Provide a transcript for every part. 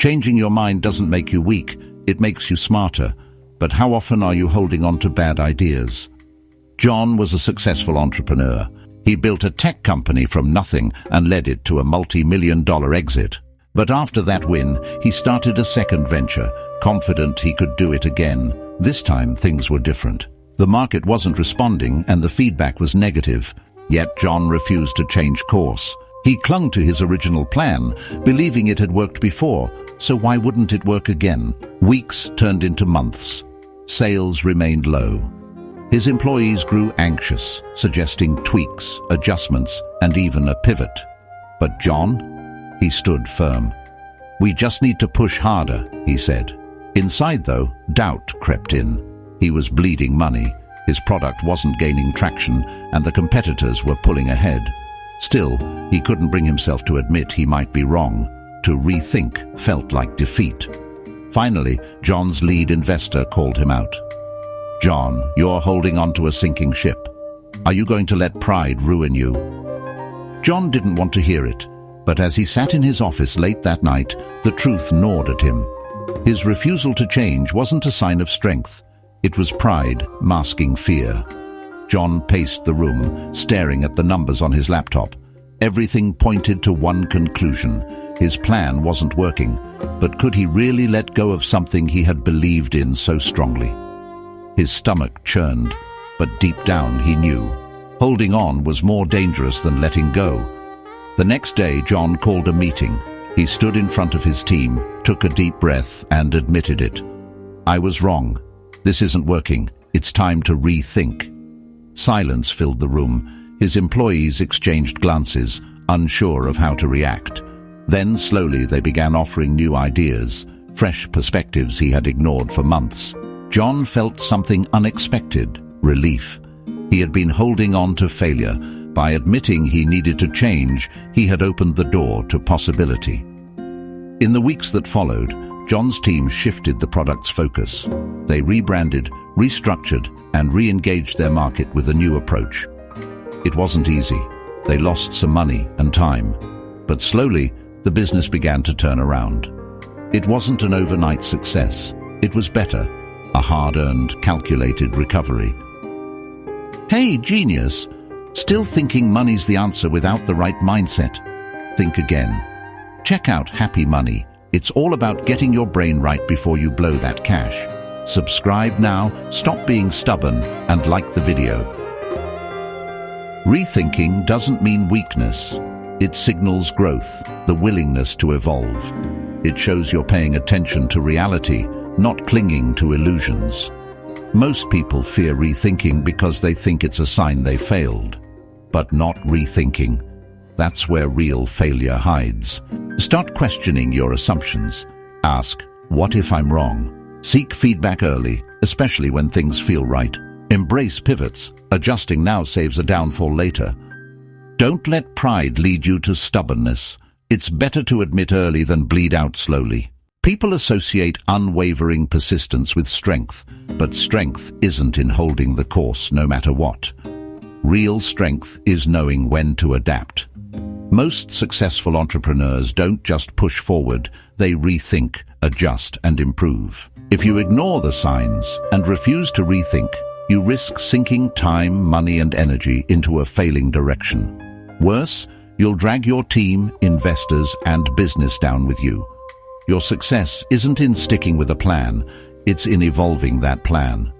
Changing your mind doesn't make you weak, it makes you smarter. But how often are you holding on to bad ideas? John was a successful entrepreneur. He built a tech company from nothing and led it to a multi-million-dollar exit. But after that win, he started a second venture, confident he could do it again. This time, things were different. The market wasn't responding and the feedback was negative. Yet John refused to change course. He clung to his original plan, believing it had worked before, so why wouldn't it work again? Weeks turned into months. Sales remained low. His employees grew anxious, suggesting tweaks, adjustments, and even a pivot. But John? He stood firm. "We just need to push harder," he said. Inside, though, doubt crept in. He was bleeding money. His product wasn't gaining traction, and the competitors were pulling ahead. Still, he couldn't bring himself to admit he might be wrong. To rethink felt like defeat. Finally, John's lead investor called him out. "John, you're holding on to a sinking ship. Are you going to let pride ruin you?" John didn't want to hear it, but as he sat in his office late that night, the truth gnawed at him. His refusal to change wasn't a sign of strength. It was pride masking fear. John paced the room, staring at the numbers on his laptop. Everything pointed to one conclusion. His plan wasn't working, but could he really let go of something he had believed in so strongly? His stomach churned, but deep down he knew. Holding on was more dangerous than letting go. The next day, John called a meeting. He stood in front of his team, took a deep breath, and admitted it. "I was wrong. This isn't working. It's time to rethink." Silence filled the room. His employees exchanged glances, unsure of how to react. Then slowly they began offering new ideas, fresh perspectives he had ignored for months. John felt something unexpected, relief. He had been holding on to failure. By admitting he needed to change, he had opened the door to possibility. In the weeks that followed, John's team shifted the product's focus. They rebranded, restructured, and re-engaged their market with a new approach. It wasn't easy. They lost some money and time. But slowly, the business began to turn around. It wasn't an overnight success. It was better, a hard-earned, calculated recovery. Hey, genius! Still thinking money's the answer without the right mindset? Think again. Check out Happy Money. It's all about getting your brain right before you blow that cash. Subscribe now, stop being stubborn, and like the video. Rethinking doesn't mean weakness. It signals growth, the willingness to evolve. It shows you're paying attention to reality, not clinging to illusions. Most people fear rethinking because they think it's a sign they failed. But not rethinking. That's where real failure hides. Start questioning your assumptions. Ask, what if I'm wrong? Seek feedback early, especially when things feel right. Embrace pivots. Adjusting now saves a downfall later. Don't let pride lead you to stubbornness. It's better to admit early than bleed out slowly. People associate unwavering persistence with strength, but strength isn't in holding the course no matter what. Real strength is knowing when to adapt. Most successful entrepreneurs don't just push forward, they rethink, adjust, and improve. If you ignore the signs and refuse to rethink, you risk sinking time, money, and energy into a failing direction. Worse, you'll drag your team, investors, and business down with you. Your success isn't in sticking with a plan, it's in evolving that plan.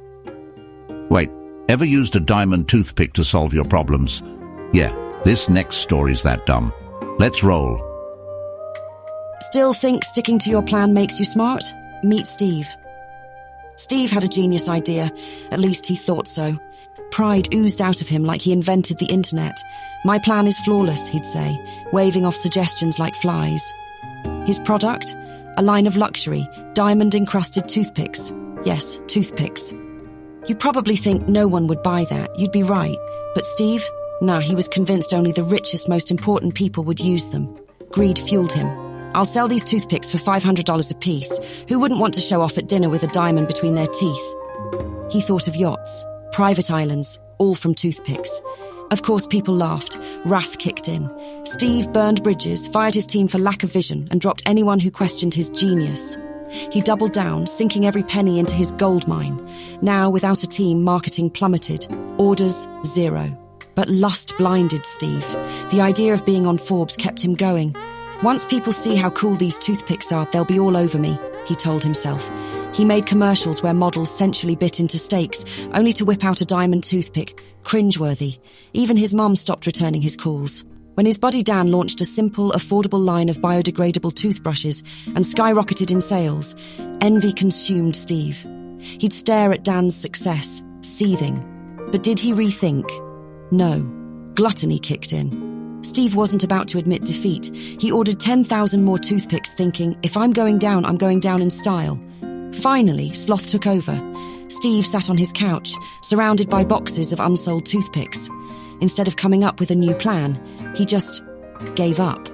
Wait, ever used a diamond toothpick to solve your problems? Yeah, this next story's that dumb. Let's roll. Still think sticking to your plan makes you smart? Meet Steve. Steve had a genius idea, at least he thought so. Pride oozed out of him like he invented the internet. "My plan is flawless," he'd say, waving off suggestions like flies. His product? A line of luxury, diamond-encrusted toothpicks. Yes, toothpicks. You probably think no one would buy that. You'd be right. But Steve? Nah, he was convinced only the richest, most important people would use them. Greed fueled him. "I'll sell these toothpicks for $500 a piece. Who wouldn't want to show off at dinner with a diamond between their teeth?" He thought of yachts, private islands, all from toothpicks. Of course, people laughed. Wrath kicked in. Steve burned bridges, fired his team for lack of vision, and dropped anyone who questioned his genius. He doubled down, sinking every penny into his gold mine. Now, without a team, marketing plummeted. Orders, zero. But lust blinded Steve. The idea of being on Forbes kept him going. Once people see how cool these toothpicks are, they'll be all over me, he told himself. He made commercials where models sensually bit into steaks, only to whip out a diamond toothpick. Cringeworthy. Even his mum stopped returning his calls. When his buddy Dan launched a simple, affordable line of biodegradable toothbrushes and skyrocketed in sales, envy consumed Steve. He'd stare at Dan's success, seething. But did he rethink? No. Gluttony kicked in. Steve wasn't about to admit defeat. He ordered 10,000 more toothpicks, thinking, if I'm going down in style. Finally, sloth took over. Steve sat on his couch, surrounded by boxes of unsold toothpicks. Instead of coming up with a new plan, he just gave up.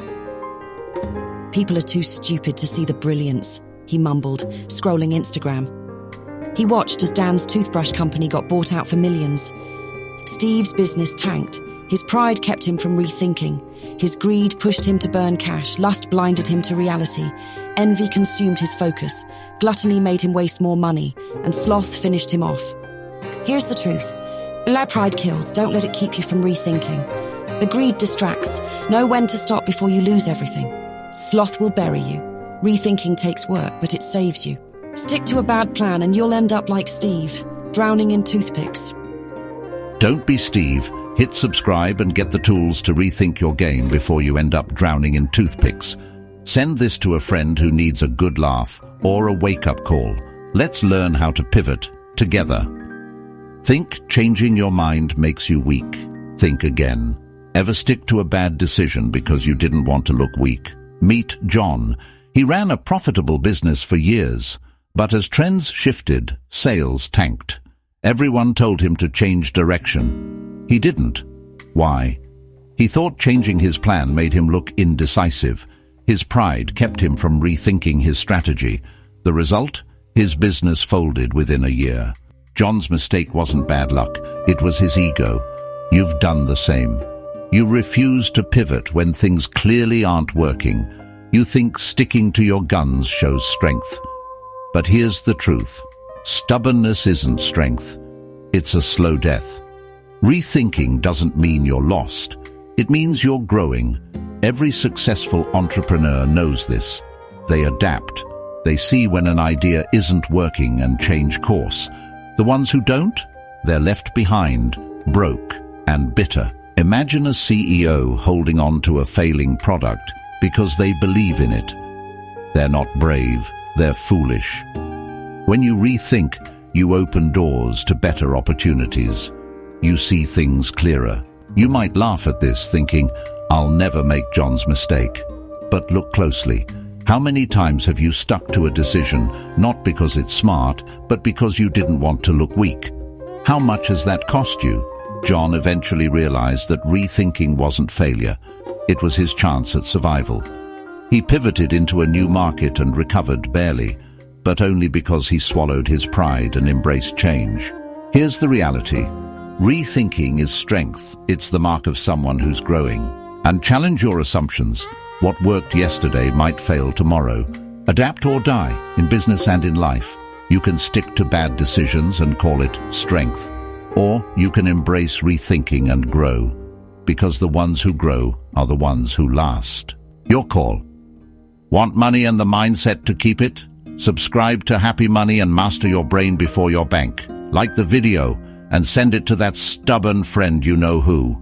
People are too stupid to see the brilliance, he mumbled, scrolling Instagram. He watched as Dan's toothbrush company got bought out for millions. Steve's business tanked. His pride kept him from rethinking. His greed pushed him to burn cash. Lust blinded him to reality. Envy consumed his focus. Gluttony made him waste more money. And sloth finished him off. Here's the truth. Let pride kills. Don't let it keep you from rethinking. The greed distracts. Know when to stop before you lose everything. Sloth will bury you. Rethinking takes work, but it saves you. Stick to a bad plan and you'll end up like Steve, drowning in toothpicks. Don't be Steve. Hit subscribe and get the tools to rethink your game before you end up drowning in toothpicks. Send this to a friend who needs a good laugh or a wake-up call. Let's learn how to pivot together. Think changing your mind makes you weak. Think again. Ever stick to a bad decision because you didn't want to look weak? Meet John. He ran a profitable business for years, but as trends shifted, sales tanked. Everyone told him to change direction. He didn't. Why? He thought changing his plan made him look indecisive. His pride kept him from rethinking his strategy. The result? His business folded within a year. John's mistake wasn't bad luck. It was his ego. You've done the same. You refuse to pivot when things clearly aren't working. You think sticking to your guns shows strength. But here's the truth. Stubbornness isn't strength. It's a slow death. Rethinking doesn't mean you're lost. It means you're growing. Every successful entrepreneur knows this. They adapt. They see when an idea isn't working and change course. The ones who don't, they're left behind, broke and bitter. Imagine a CEO holding on to a failing product because they believe in it. They're not brave, they're foolish. When you rethink, you open doors to better opportunities. You see things clearer. You might laugh at this, thinking, I'll never make John's mistake. But look closely. How many times have you stuck to a decision, not because it's smart, but because you didn't want to look weak? How much has that cost you? John eventually realized that rethinking wasn't failure. It was his chance at survival. He pivoted into a new market and recovered barely, but only because he swallowed his pride and embraced change. Here's the reality. Rethinking is strength. It's the mark of someone who's growing. And challenge your assumptions. What worked yesterday might fail tomorrow. Adapt or die, in business and in life. You can stick to bad decisions and call it strength. Or you can embrace rethinking and grow. Because the ones who grow are the ones who last. Your call. Want money and the mindset to keep it? Subscribe to Happy Money and master your brain before your bank. Like the video and send it to that stubborn friend you know who.